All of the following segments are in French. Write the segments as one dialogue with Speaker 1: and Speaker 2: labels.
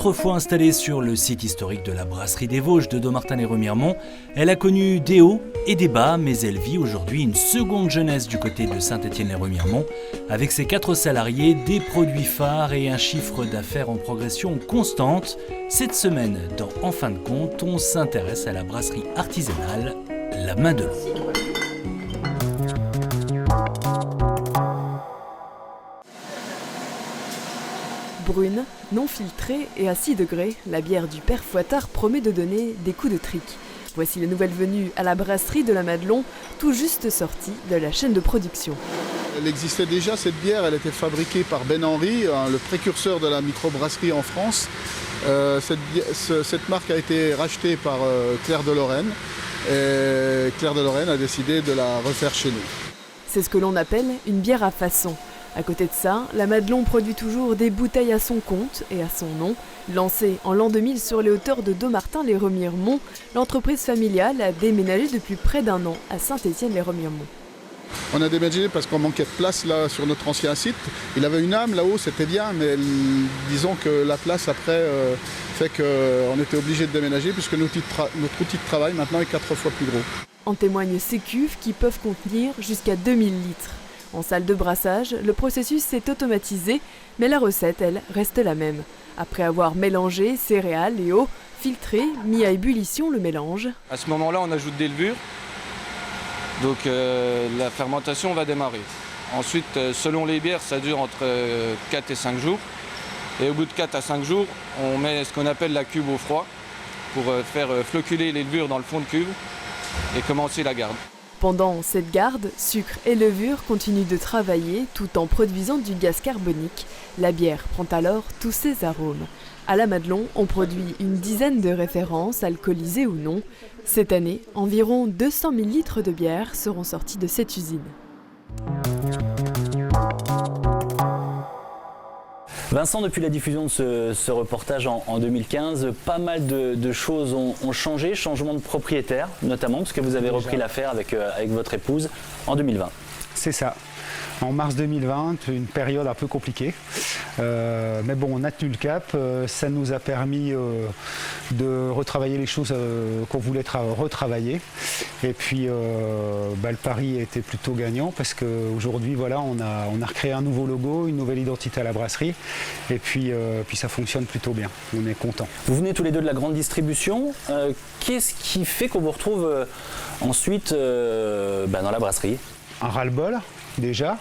Speaker 1: Autrefois installée sur le site historique de la brasserie des Vosges de Dommartin-lès-Remiremont, elle a connu des hauts et des bas, mais elle vit aujourd'hui une seconde jeunesse du côté de Saint-Étienne-lès-Remiremont, avec ses 4 salariés, des produits phares et un chiffre d'affaires en progression constante. Cette semaine, dans En fin de compte, on s'intéresse à la brasserie artisanale La Main de l'Eau.
Speaker 2: Brune, non filtrée et à 6 degrés, la bière du Père Fouettard promet de donner des coups de trick. Voici les nouvelles venues à la brasserie de la Madelon, tout juste sortie de la chaîne de production.
Speaker 3: Elle existait déjà, cette bière, elle était fabriquée par Ben Henry, le précurseur de la microbrasserie en France. Cette marque a été rachetée par Claire de Lorraine et Claire de Lorraine a décidé de la refaire chez nous. C'est
Speaker 2: ce que l'on appelle une bière à façon. À côté de ça, la Madelon produit toujours des bouteilles à son compte et à son nom. Lancée en l'an 2000 sur les hauteurs de Dommartin-lès-Remiremont, l'entreprise familiale a déménagé depuis près d'1 an à Saint-Étienne-lès-Remiremont.
Speaker 3: On a déménagé parce qu'on manquait de place là sur notre ancien site. Il avait une âme là-haut, c'était bien, mais disons que la place après fait qu'on était obligé de déménager puisque notre outil de travail maintenant est 4 fois plus gros.
Speaker 2: En témoignent ces cuves qui peuvent contenir jusqu'à 2000 litres. En salle de brassage, le processus s'est automatisé, mais la recette, elle, reste la même. Après avoir mélangé céréales et eau, filtré, mis à ébullition le mélange.
Speaker 4: À ce moment-là, on ajoute des levures. Donc la fermentation va démarrer. Ensuite, selon les bières, ça dure entre 4 et 5 jours. Et au bout de 4 à 5 jours, on met ce qu'on appelle la cuve au froid pour faire floculer les levures dans le fond de cuve et commencer la garde.
Speaker 2: Pendant cette garde, sucre et levure continuent de travailler tout en produisant du gaz carbonique. La bière prend alors tous ses arômes. À la Madelon, on produit une dizaine de références, alcoolisées ou non. Cette année, environ 200 000 litres de bière seront sortis de cette usine.
Speaker 1: Vincent, depuis la diffusion de ce reportage en 2015, pas mal de choses ont changé, changement de propriétaire notamment, parce que vous avez repris l'affaire avec votre épouse en 2020.
Speaker 5: C'est ça. En mars 2020, une période un peu compliquée. Mais bon, on a tenu le cap. Ça nous a permis de retravailler les choses qu'on voulait retravailler. Et puis, le pari était plutôt gagnant parce qu'aujourd'hui, voilà, on a recréé un nouveau logo, une nouvelle identité à la brasserie. Et puis ça fonctionne plutôt bien. On est content.
Speaker 1: Vous venez tous les deux de la grande distribution. Qu'est-ce qui fait qu'on vous retrouve ensuite dans la brasserie ?
Speaker 5: Un ras-le-bol. Déjà,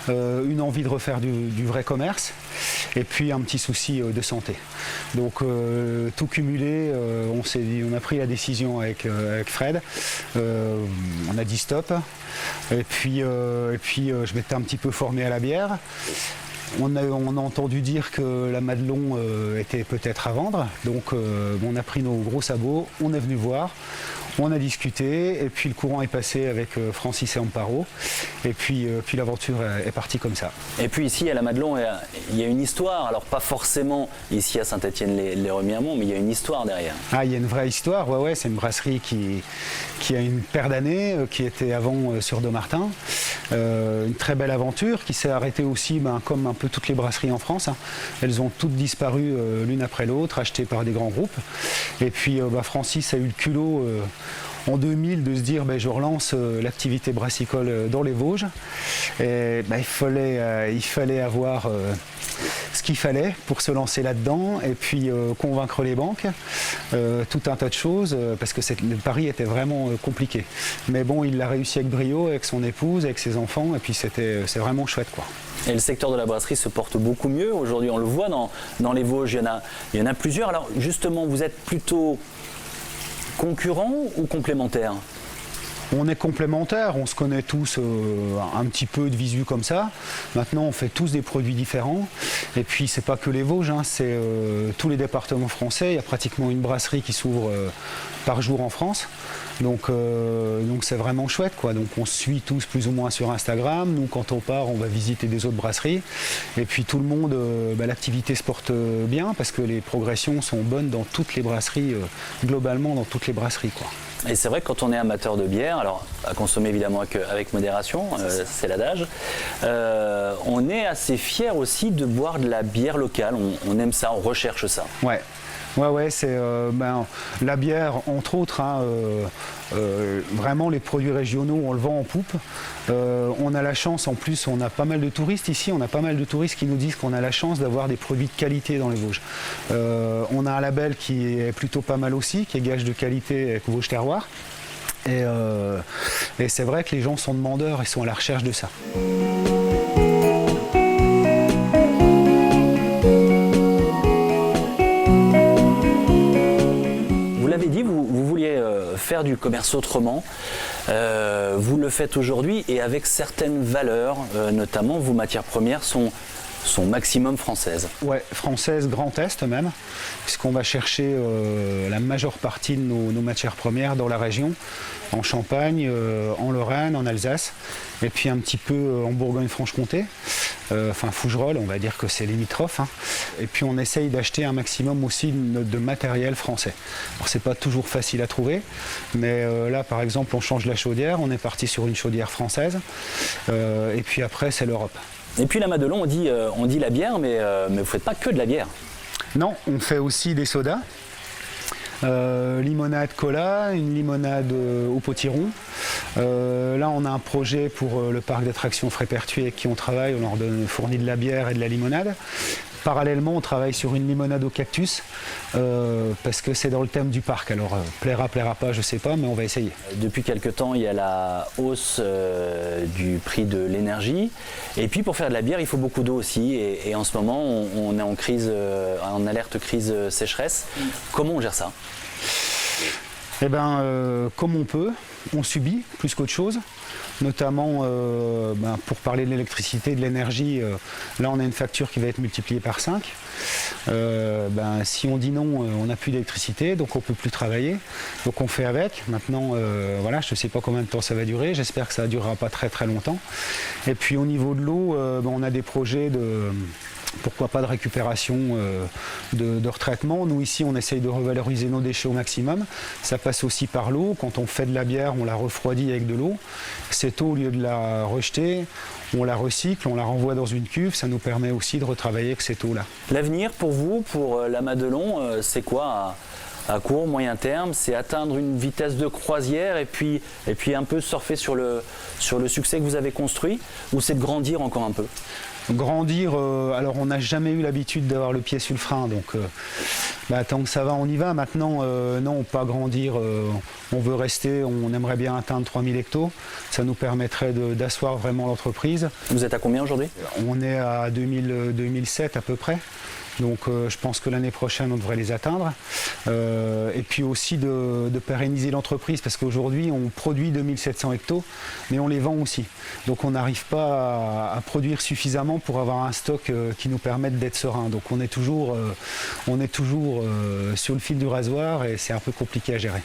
Speaker 5: une envie de refaire du vrai commerce et puis un petit souci de santé. Donc tout cumulé, on a pris la décision avec Fred, on a dit stop et puis je m'étais un petit peu formé à la bière. On a entendu dire que la Madelon était peut-être à vendre, donc on a pris nos gros sabots, on est venu voir. On a discuté et puis le courant est passé avec Francis et Amparo et puis l'aventure est partie comme ça.
Speaker 1: Et puis ici à la Madelon, il y a une histoire, alors pas forcément ici à Saint-Étienne-lès-Remiremont, mais il y a une histoire derrière.
Speaker 5: Ah, il y a une vraie histoire, ouais, c'est une brasserie qui a une paire d'années, qui était avant sur Dommartin. Une très belle aventure qui s'est arrêtée aussi comme un peu toutes les brasseries en France. Hein. Elles ont toutes disparu l'une après l'autre, achetées par des grands groupes. Et puis Francis a eu le culot en 2000 de se dire je relance l'activité brassicole dans les Vosges. Et il fallait avoir ce qu'il fallait pour se lancer là-dedans et puis convaincre les banques, tout un tas de choses parce que le pari était vraiment compliqué. Mais bon, il l'a réussi avec brio, avec son épouse, avec ses enfants et puis c'est vraiment chouette quoi.
Speaker 1: Et le secteur de la brasserie se porte beaucoup mieux. Aujourd'hui, on le voit dans les Vosges, il y en a plusieurs. Alors justement, vous êtes plutôt concurrent ou complémentaire ?
Speaker 5: On est complémentaires, on se connaît tous un petit peu de visu comme ça. Maintenant, on fait tous des produits différents. Et puis, c'est pas que les Vosges, hein, c'est tous les départements français. Il y a pratiquement une brasserie qui s'ouvre par jour en France. Donc c'est vraiment chouette, quoi. Donc on se suit tous plus ou moins sur Instagram. Nous, quand on part, on va visiter des autres brasseries. Et puis tout le monde, l'activité se porte bien parce que les progressions sont bonnes dans toutes les brasseries, globalement dans toutes les brasseries, quoi.
Speaker 1: Et c'est vrai que quand on est amateur de bière, alors à consommer évidemment avec modération, c'est l'adage. On est assez fiers aussi de boire de la bière locale, on aime ça, on recherche ça.
Speaker 5: Ouais. Ouais, c'est la bière, entre autres, hein, vraiment les produits régionaux, on le vend en poupe. On a la chance, en plus, on a pas mal de touristes ici, on a pas mal de touristes qui nous disent qu'on a la chance d'avoir des produits de qualité dans les Vosges. On a un label qui est plutôt pas mal aussi, qui est gage de qualité avec Vosges Terroir. Et c'est vrai que les gens sont demandeurs et sont à la recherche de ça.
Speaker 1: Vous vouliez faire du commerce autrement, vous le faites aujourd'hui et avec certaines valeurs, notamment vos matières premières sont maximum françaises.
Speaker 5: Ouais, françaises, Grand Est même, puisqu'on va chercher la majeure partie de nos matières premières dans la région, en Champagne, en Lorraine, en Alsace, et puis un petit peu en Bourgogne-Franche-Comté, enfin Fougerolles, on va dire que c'est limitrophe, hein. Et puis on essaye d'acheter un maximum aussi de matériel français. Alors c'est pas toujours facile à trouver, mais là par exemple on change la chaudière, on est parti sur une chaudière française, et puis après c'est l'Europe.
Speaker 1: Et puis la Madelon, on dit la bière, mais vous ne faites pas que de la bière.
Speaker 5: Non, on fait aussi des sodas. Limonade cola, une limonade au potiron. Là, on a un projet pour le parc d'attractions Frépertuis avec qui on travaille. On leur fournit de la bière et de la limonade. Parallèlement, on travaille sur une limonade au cactus parce que c'est dans le thème du parc. Alors, plaira pas, je ne sais pas, mais on va essayer. Depuis quelques temps, il y a la hausse du prix de l'énergie. Et puis, pour faire de la bière, il faut beaucoup d'eau aussi. Et en ce moment, on est en crise, en alerte crise sécheresse. Comment on gère ça ? Eh bien, comme on peut, on subit plus qu'autre chose. Notamment pour parler de l'électricité, de l'énergie, là on a une facture qui va être multipliée par 5. Si on dit non, on n'a plus d'électricité, donc on ne peut plus travailler. Donc on fait avec. Maintenant, voilà, je ne sais pas combien de temps ça va durer, j'espère que ça ne durera pas très très longtemps. Et puis au niveau de l'eau, on a des projets de... Pourquoi pas de récupération, de retraitement. Nous ici on essaye de revaloriser nos déchets au maximum. Ça passe aussi par l'eau. Quand on fait de la bière, on la refroidit avec de l'eau. Cette eau, au lieu de la rejeter, on la recycle, on la renvoie dans une cuve. Ça nous permet aussi de retravailler avec cette eau-là. L'avenir pour vous, pour la Madelon, c'est quoi à court, moyen terme? C'est atteindre une vitesse de croisière et puis un peu surfer sur le succès que vous avez construit, ou c'est de grandir encore un peu? Grandir, alors on n'a jamais eu l'habitude d'avoir le pied sur le frein, donc tant que ça va, on y va. Maintenant, non, pas grandir, on veut rester, on aimerait bien atteindre 3000 hectos. Ça nous permettrait d'asseoir vraiment l'entreprise. Vous êtes à combien aujourd'hui? On est à 2007 à peu près. Donc je pense que l'année prochaine, on devrait les atteindre. Et puis aussi de pérenniser l'entreprise, parce qu'aujourd'hui, on produit 2700 hectos, mais on les vend aussi. Donc on n'arrive pas à produire suffisamment pour avoir un stock qui nous permette d'être serein. Donc on est toujours sur le fil du rasoir et c'est un peu compliqué à gérer.